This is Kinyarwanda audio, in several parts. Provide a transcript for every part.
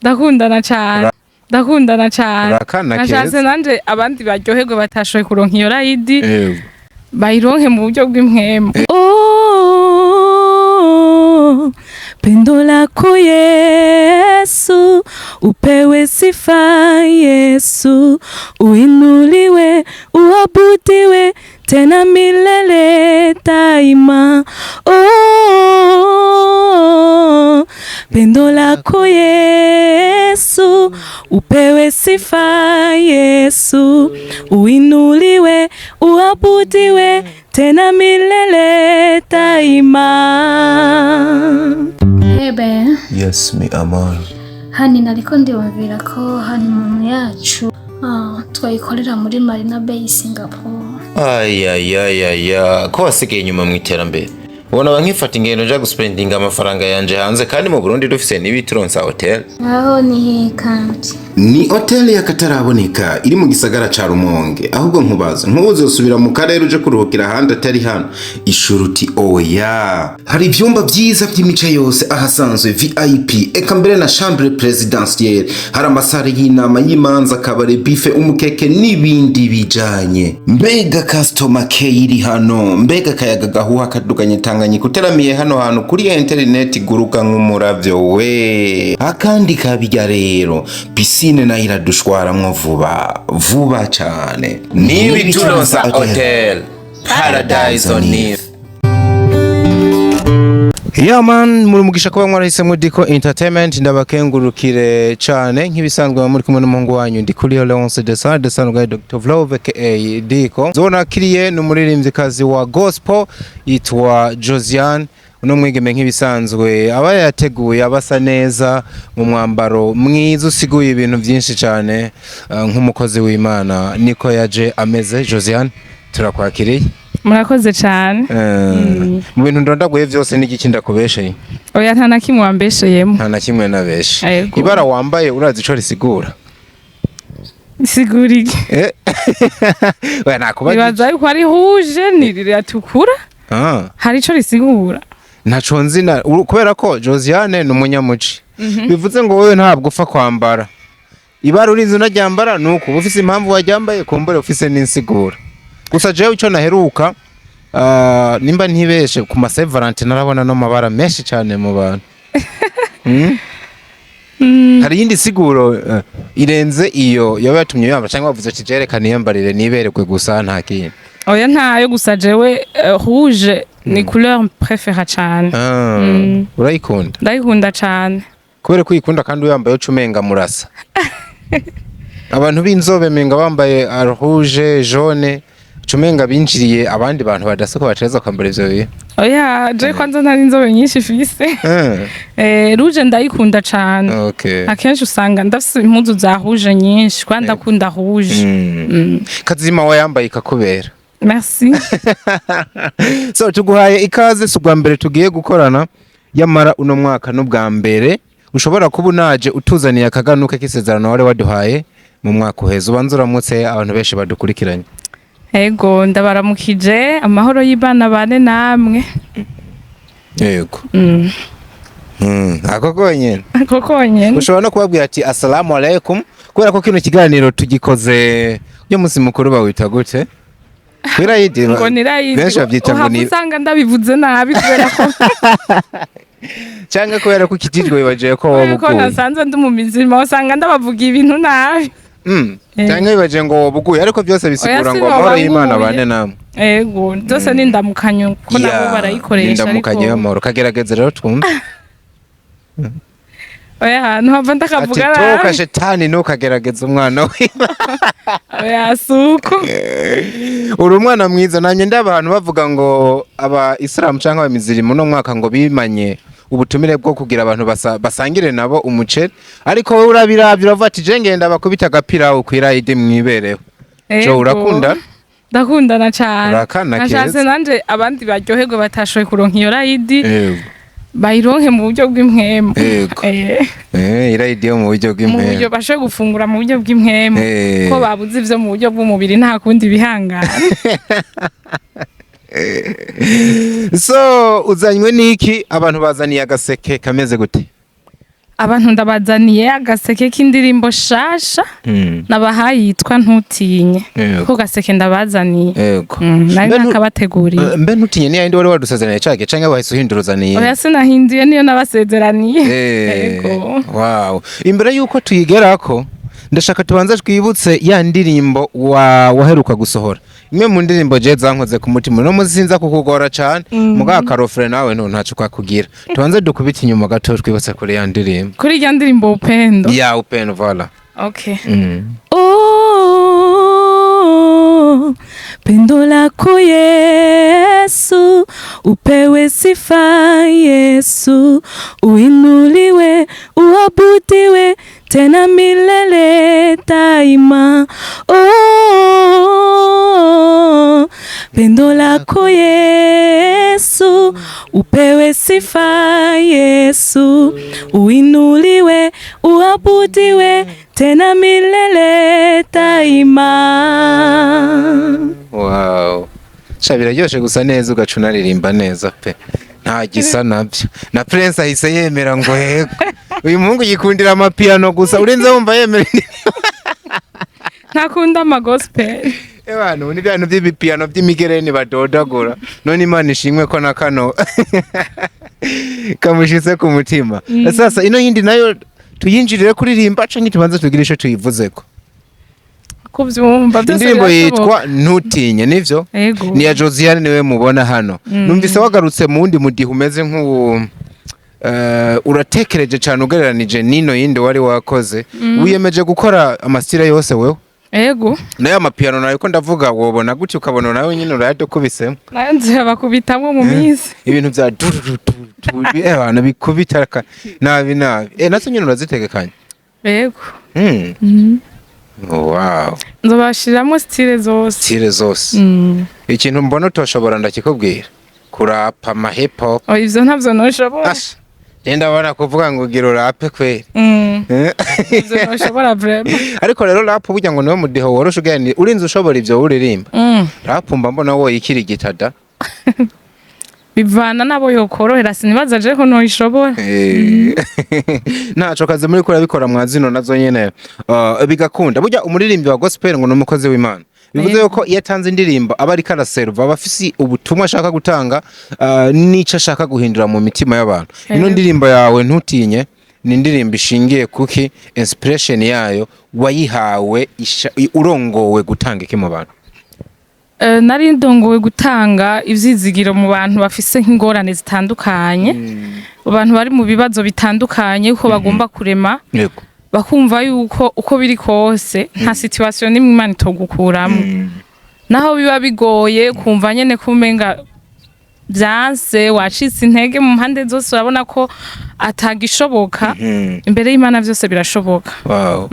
ndakundana cyane ndakundana cyane nashatse nanje abandi baryoherwe batashoye kuronka iyo rayidi bayironke mu buryo bw'impwemu. Pendo lako Yesu, upewe sifa Yesu, uinuliwe, uabudiwe tena milele daima. Pendo lako Yesu, upewe sifa Yesu, uinuliwe, uabudiwe tena milele daima. Ebe. Yes, mi amor. Hani nariko ndiyumvira ko hani mu yacu twayikorera muri Marina Bay Singapore. Ko wasigaye inyuma mu iterambere. Ubona bankifata ingendo nja guspendinga amafaranga yanje hanze kandi mu Burundi dufise n'ibituronsa hotel. Aho ni kandi. Ni hotel y'akataraboneka iri mu gisagara ca Rumonge. Ahubwo nkubaza ntuzosubira mu karere uje kuruhukira handi atari hano. Ishuruti oya. Hari ivyumba vyiza vy'imico yose ahasanzwe VIP eka mbere na chambre présidentielle. Hari amasare y'inama y'imanza kabare buffet umukeke n'ibindi bijanye. Mbega customer care iri hano. Mbega kayaga gahuha kaduganye Tanganyika kuteramiye hano hantu kuri internet guruka nk'umuravyo we. Akandi kabijya rero piscine na iradushwaramwo vuba cyane. Nibi turonsa hotel Paradise on Earth. Man muri mugisha kuba mwarahisemo Diko Entertainment ndabakengurukire cyane nk'ibisanzwe muri kumwe n'umuhungu wanyu ndi kuri Leonce Desanzwe Dr. Vlove aka Diko. Zona kiriye n'umuririmbyikazi wa gospel yitwa Josiane. Uno mwigeme nk'ibisanzwe aba yateguye abasa neza mu mwambaro mwiza usiguye ibintu byinshi cyane nk'umukozi w'Imana niko yaje ameze. Josiane turakwakiriye. Murakoze cyane. Mu bintu ndondaguye byose n'igiki ndakubesheye. Oya nta nakimwe wambesheyemo. Nta nakimwe nabeshe. Ibara wambaye urazi ico risigura. Siguri. Oya nakubaje. Ibaza yuko ari huje niriratukura. Hari ico risigura. Ntaco nzina kubera ko Josiane n'umunyamuci. Bivuze ngo wowe ntabwo ufa kwambara. Ibara urinze unaryambara nuko ufise impamvu wajyambaye kumbure ufise n'insigura. Gusa jewe ico naheruka nimba ntibeshe ku ma Saint Valentin narabona no mabara menshi cyane mu bantu. Hari yindi siguro irenze iyo yabatumye yamba cyangwa bavuze ati jerekana yambarire niberekwe gusa nta kintu. Oya ntayo gusa jewe rouge ni couleur préférée cyane. Urayikunda? Ndayikunda cyane. Kubera ko uyikunda kandi uyambaye ucumenga murasa. Abantu b'inzobe menga bambaye rouge jaune cumenga binjiriye abandi bantu badasoko baceza kwambara ivyo bihe. Oya je kwanza ntari inzobe nyinshi fise. Rouge ndayikunda cyane. Okay. Akenshi usanga ndafise impuzu za rouge nyinshi kandi ndakunda rouge. Kazima wa yambaye ikakubera. Merci. So tuguhaye ikaze sugwa mbere tugiye gukorana yamara uno mwaka n'ubwa mbere ushobora kuba unaje utuzaniye akaganuke k'isezerano wari waduhaye mu mwaka uheze. Ubanza uramutse abantu benshi badukurikiranye. Ego ndabaramukije amahoro y'Imana bane namwe. Yego. Ako konyene. Ushobora no kubabwira ati assalamu alaikum kubera ko kino kiganiro tugikoze yo musi mukuru bawita gute? Kwirayidi. Ngo nirayidi. Benshi babyita ngo ni. Usanga ndabivuze nabi kubera ko cyangwa kubera ko kitijwe wibaje ko wabukuye. Ko nasanze ndi mu mizima usanga ndabavuga ibintu nabi. Cyangwa wibaje ngo wabukuye ariko byose bisigura ngo amahoro y'Imana bane namwe. Ego byose ni ndamukanyo ko nabo barayikoresha ariko. Ndamukanyo y'amahoro kagerageza rero twumva. Oya ntava ndakavuga ati toka shetani nukagerageza umwana w'Imana. Oya suko. Uri umwana mwiza nanye ndabantu bavuga ngo aba Islam cyangwa abamizirimu no mwaka ngo bimanye ubutumire bwo kugira abantu basangire nabo umuceri ariko wowe urabiravye uravuga ati je ngenda bakubita agapira ukwirayide mwibereho. Jo urakunda? Ndakundana cyane. Nashatse nanje abandi baryoherwe batashoye kuronka iyo rayidi. Bayironke mu buryo bw'impwemu. Irayidi yo mu buryo bw'impwemu. Mu buryo bashoye gufungura mu buryo bw'impwemu. Ko babuze ivyo mu buryo bw'umubiri nta kundi bihangana. So uzanywe niki abantu bazaniye agaseke kameze gute? abantu ndabazaniye agaseke k'indirimbo shasha nabahaye yitwa Ntutinye ko gaseke ndabazaniye yego nari nakabateguriye mbe Ntutinye ni yindi wari wadusezeraniye cage canke wahise uhinduruzaniye oya sinahinduye niyo nabasezeraniye yego wow imbere yuko tuyigerako ndashaka tubanza twibutse ya ndirimbo waheruka gusohora imwe mu ndirimbo je zankoze ku mutima no muzinza kukugora cyane muga karofre nawe ntacu kwakugira tubanze dukubita inyuma gato twibutse kuri ya ndirimbo kuri ya ndirimbo Upendo ya Upendo voilà okay pendo lako Yesu upewe sifa Yesu uinuliwe uabudiwe tena milele daima pendo lako Yesu upewe sifa Yesu uinuliwe uabudiwe tena milele daima. Wow shabira yoshe gusa neza ugacuna ririmba neza pe nta gisa nabyo na Prince ahise yemera ngo yego uyu muhungu yikundira amapiano gusa urenze wumva yemera ntakunda amagospel abantu ni byantu by'ibipiano by'imigereni badodagura none Imana ishimwe ko na kano kamushitse ku mutima sasa ino yindi nayo tuyinjirire kuririmba canke tubanze tugirishe tuyivuzeko kuvyumva byose indirimbo yitwa Ntutinye nivyo ni ya Josiane niwe mubona hano numvise wagarutse mu wundi mudihe umeze nk'ubu uratekereje cyane ugereranije nino yindi wari wakoze wiyemeje gukora amastile yose wewe yego nayo amapiano nayo ko ndavuga wobona gutyo ukabona nawe nyine urayadukubisemo nayo nzira bakubitamwe mu minsi ibintu bya abantu bikubita nabi nazo nyine urazitegekanya yego wow nzobashiramo style zose ikintu mbona utoshobora ndakikubwira kurapa ama hip hop ivyo ntavyo noshobora Nenda wana kuvuga ngo gira rap kweli. Ivyo noshobora vraiment. Ariko rero rap burya ngo niwe mudiho woroshe ugende urinze ushobora ivyo uririmba. Rap mba mbona wo ikirigita da. Bivana nabo yokorohera sinibaza je ko noyishobora. Ntaco kaze muri kurabikora mwazino nazo nyene bigakunda. Burya umuririmbyi wa gospel ngo numukozi w'Imana. Bivuze yuko yatanze indirimbo abari karaserva abafisi ubutumwa ashaka gutanga nico ashaka guhindura mu mitima y'abantu. Ino ndirimbo yawe Ntutinye ni indirimbo ishingiye kuki inspiration yayo wayihawe urongowe gutanga iki mu bantu. Nari ndongowe gutanga ivyizigiro mu bantu bafise nk'ingorane zitandukanye. Abantu bari mu bibazo bitandukanye uko bagomba kurema. Yego. Bakumva yuko uko biri kose nta situation nimwe Imana itogukuramo naho biba bigoye kumva nyene kumenga byanse wacitse intege mu mpande zose urabona ko atagishoboka imbere y'Imana byose birashoboka. Wow.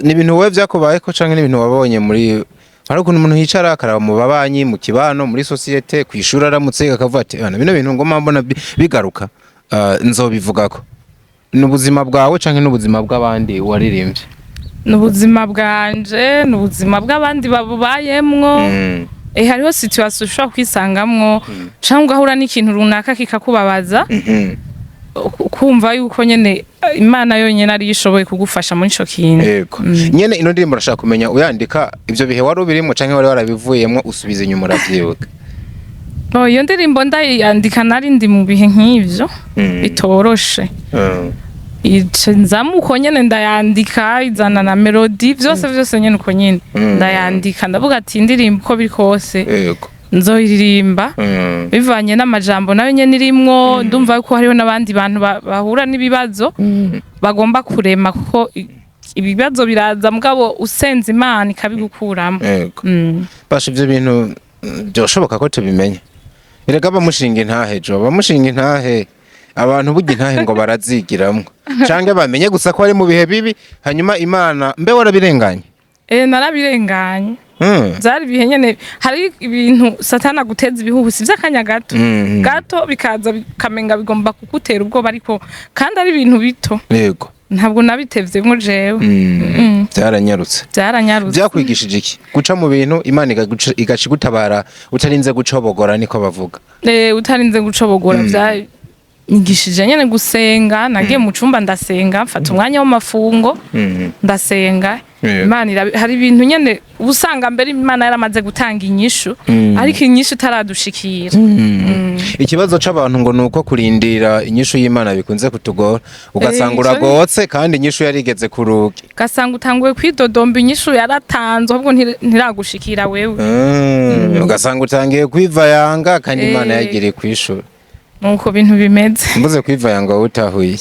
Ni ibintu wewe byakubaye ko canke ni ibintu wabonye muri hari ukuntu umuntu yicara akaraba mu babanyi mu kibano muri societe kwishura aramutse akavuga ati bino bintu ngoma mbona bigaruka nzobivugako. N'ubuzima bwawe canke n'ubuzima bw'abandi waririmbye? N'ubuzima bwanje, n'ubuzima bw'abandi babubayemwo. Hariho situation ushobora kwisangamwo canke ugahura n'ikintu runaka kikakubabaza. Kumva yuko nyene Imana yonyene ari yishoboye kugufasha muri ico kintu. Yego. Nyene ino ndirimbo urashaka kumenya uyandika ivyo bihe wari ubirimo canke wari warabivuyemwo usubiza inyuma uravyibuka? Iyo ndirimbo ndayandika nari ndi mu bihe nk'ivyo bitoroshe. Nzamuko nyene ndayandika izana na melody vyose nyene uko nyene ndayandika ndavuga ati indirimbo uko biri kose yego nzoyiririmba bivanye n'amajambo nayo nyene irimwo ndumva ko hariho nabandi bantu bahura n'ibibazo bagomba kurema kuko ibibazo biraza mugabo usenze Imana ikabigukuramo. Basha ivyo bintu byoshoboka ko tubimenye. Erega bamushinga intahe jo bamushinga intahe abantu burya intahe ngo barazigiramwo canke bamenye gusa ko ari mu bihe bibi hanyuma Imana mbe warabirenganye. Narabirenganye. Zari bihe nyene hari ibintu satana guteza ibihuhusi vy'akanya gato bikaza bikamenga bigomba kugutera ubwoba ariko kandi ari ibintu bito. Yego. Ntabwo nabitevyemwo jewe. Byaranyarutse. Byakwigishije iki? Guca mu bintu Imana igacigutabara utarinze gucobogora niko bavuga. Utarinze gucobogora nyigishije nyene gusenga, nagiye mu cumba ndasenga, mfata umwanya w'amafungo ndasenga. Imana hari ibintu nyene ubusanga mbere Imana yaramaze gutanga inyishu, ariko inyishu itaradushikira. Ikibazo c'abantu ngo nuko kurindira inyishu y'Imana bikunze kutugora, ugasanga uragotse kandi inyishu yarigeze kurugi, ugasanga utanguye kwidodomba inyishu yaratanze ahubwo ntiragushikira wewe. Ugasanga utangiye kwivayanga kandi Imana yagiriye kwishura. Nuko bintu bimeze. Mbuze kwivayanga wowe utahuye.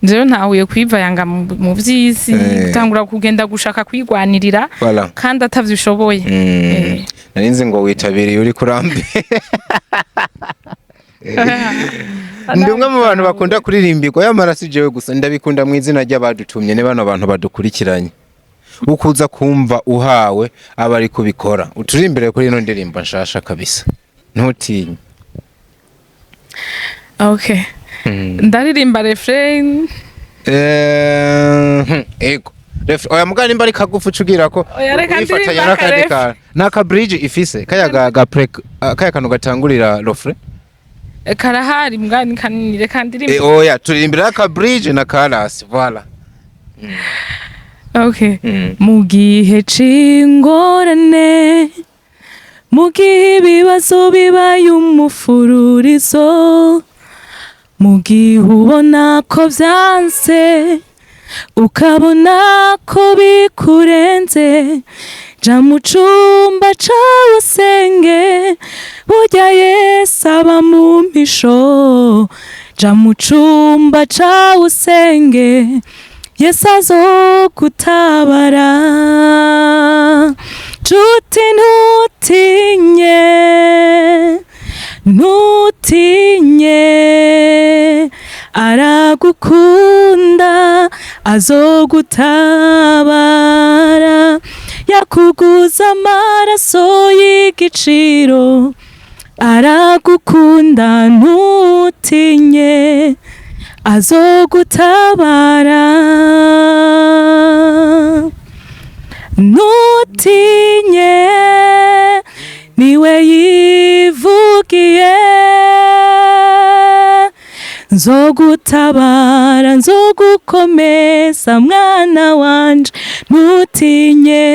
Njewe ntahuye kwivayanga mu vy'isi, gutangura kugenda gushaka kwigwanirira kandi atavyishoboye. Narinzi ngo witabiriye uri kurambe. Ndi umwe mu bantu bakunda kuririmbirwa, yamara si jewe gusa, ndabikunda mu izina ry'abadutumye ne bano bantu badukurikiranye. Ukuza kumva uhawe aba ari kubikora. Uturimbire kuri ino ndirimbo nshasha kabisa. Ntutinye. Okay. Ndaririmba refrain. Ego. Oya mugani mbari kagufu cugira ko ifatanya nakandi ka naka bridge ifise kaya kaya kanu gatangurira refrain. Karahari mugani kanini reka ndirimba. Oya turirimbira ka bridge na chorus voilà. Okay. Mu gihe c'ingorane, mu gihe ibibazo bibaye umufururizo, mu gihe ubona ko vyanse ukabona ko bikurenze, ja mu cumba cawe usenge, burya Yesu aba mu mpisho. Ja mu cumba cawe usenge, Yesu azogutabara. Nshuti ntutinye, ntutinye, aragukunda azogutabara. Yakuguza amaraso y'igiciro, aragukunda ntutinye, azogutabara. Ntutinye, niwe yivugiye, nzogutabara nzogukomeza mwana wanje, ntutinye.